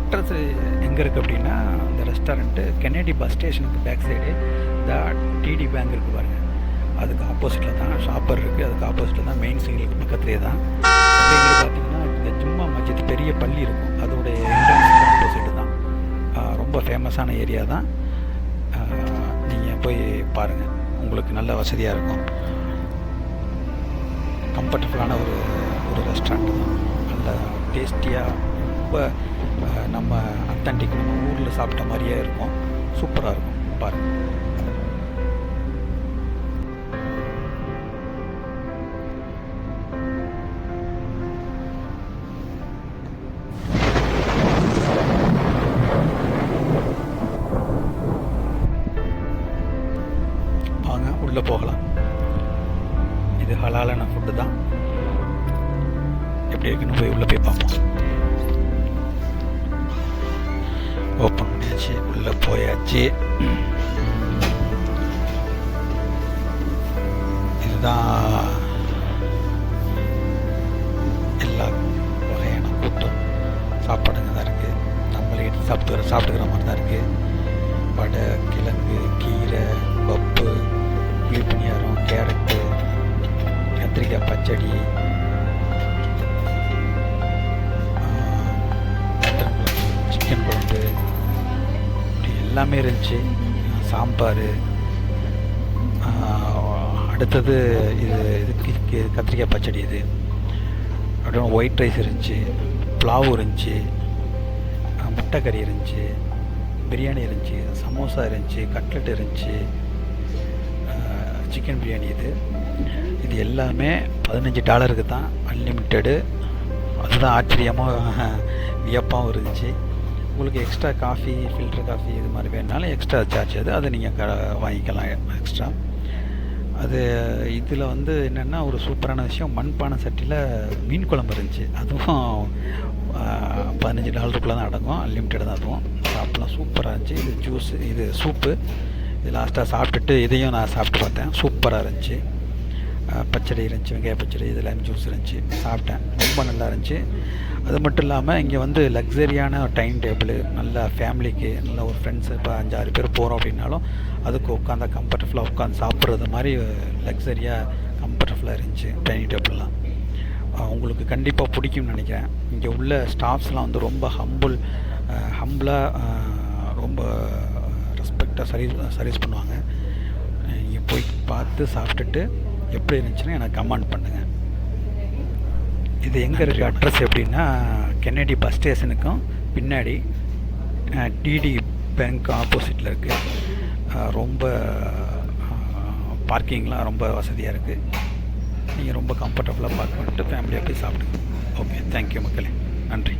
Address எங்கே இருக்குது அப்படின்னா, இந்த ரெஸ்டாரண்ட்டு கென்னடி பஸ் ஸ்டேஷனுக்கு பேக் சைடு இந்த டிடி பேங்க் இருக்குது பாருங்கள், அதுக்கு ஆப்போசிட்டில் தான் ஷாப்பர் இருக்குது. அதுக்கு ஆப்போசிட்டில் தான் மெயின் சிக்னலுக்கு பக்கத்துலேயே தான். அப்படிங்கிற பார்த்தீங்கன்னா இந்த ஜும்மா மஸ்ஜித் பெரிய பள்ளி இருக்கும், அதோடைய என்ட்ரன்ஸுக்கு ஆப்போசிட்டு தான். ரொம்ப ஃபேமஸான ஏரியா தான். நீங்கள் போய் பாருங்கள், உங்களுக்கு நல்ல வசதியாக இருக்கும். கம்ஃபர்டபுளான ஒரு ரெஸ்டாரண்ட் தான். நல்ல டேஸ்டியாக, ரொம்ப நம்ம அத்தன்டிக் நம்ம ஊரில் சாப்பிட்ட மாதிரியே இருக்கும். சூப்பராக இருக்கும், பாருங்கள். வாங்க உள்ளே போகலாம். இது ஹலாலான ஃபுட்டு தான். எப்படி இருக்குன்னு போய் உள்ளே போய் பார்ப்போம். ஓப்பன் பண்ணியாச்சு, உள்ளே போயாச்சு. இதுதான் எல்லா வகையான கூட்டம் சாப்பாடுங்க தான் இருக்குது. நம்மளே எடுத்து சாப்பிட்டுக்கிற மாதிரி தான் இருக்குது. வடை, கிழங்கு, கீரை, பப்பு, புளிப்பணியாரம், கேரட்டு, கத்திரிக்காய் பச்சடி, மட்டன் குழம்பு, சிக்கன் குழம்பு, இப்படி எல்லாமே இருந்துச்சு. சாம்பார், அடுத்தது இதுக்கு கத்திரிக்காய் பச்சடி. இது அப்படியே ஒயிட் ரைஸ் இருந்துச்சு, புலாவு இருந்துச்சு, முட்டை கறி இருந்துச்சு, பிரியாணி இருந்துச்சு, சமோசா இருந்துச்சு, கட்லெட் இருந்துச்சு, சிக்கன் பிரியாணி. இது எல்லாமே $15 தான், அன்லிமிட்டெடு. அதுதான் ஆச்சரியமாக வியப்பாகவும் இருந்துச்சு. உங்களுக்கு எக்ஸ்ட்ரா காஃபி, ஃபில்டர் காஃபி இது மாதிரி வேணுனாலும் எக்ஸ்ட்ரா சார்ஜ் அதை நீங்கள் வாங்கிக்கலாம் எக்ஸ்ட்ரா. அது இதில் என்னென்னா ஒரு சூப்பரான விஷயம், மண்பானை சட்டியில் மீன் குழம்பு இருந்துச்சு. அதுவும் $15 தான் அடங்கும், அன்லிமிட்டட் தான். அதுவும் சாப்பிட்லாம், சூப்பராக இருந்துச்சு. இது ஜூஸு, இது சூப்பு. இது லாஸ்ட்டாக சாப்பிட்டுட்டு இதையும் நான் சாப்பிட்டு பார்த்தேன், சூப்பராக இருந்துச்சு. பச்சடி இருந்துச்சு, வெங்காய பச்சடி, இது லெமன் ஜூஸ் இருந்துச்சு, சாப்பிட்டேன். ரொம்ப நல்லா இருந்துச்சு. அது மட்டும் இல்லாமல் இங்கே லக்ஸரியான டைம் டேபிள், நல்ல ஃபேமிலிக்கு, நல்ல ஒரு ஃப்ரெண்ட்ஸு இப்போ 5-6 பேர் போகிறோம் அப்படின்னாலும் அதுக்கு உட்காந்தா கம்ஃபர்டபுளாக உட்காந்து சாப்பிட்றது மாதிரி லக்ஸரியாக கம்ஃபர்டபுளாக இருந்துச்சு டைனிங் டேபிள்லாம். உங்களுக்கு கண்டிப்பாக பிடிக்கும்னு நினைக்கிறேன். இங்கே உள்ள ஸ்டாஃப்ஸ்லாம் ரொம்ப ஹம்பிளாக ரொம்ப ரெஸ்பெக்டாக சர்வீஸ் பண்ணுவாங்க. நீங்கள் போய் பார்த்து சாப்பிட்டுட்டு எப்படி இருந்துச்சுன்னு எனக்கு கமெண்ட் பண்ணுங்கள். இது எங்கே இருக்குது அட்ரஸ் எப்படின்னா, கென்னடி பஸ் ஸ்டேஷனுக்கும் பின்னாடி டிடி பேங்க் ஆப்போசிட்டில் இருக்குது. ரொம்ப பார்க்கிங்லாம் ரொம்ப வசதியாக இருக்குது. நீங்கள் ரொம்ப கம்ஃபர்டபுளாக பார்க் பண்ணிட்டு ஃபேமிலியாக போய் சாப்பிடுங்க. ஓகே, தேங்க்யூ மக்களே, நன்றி.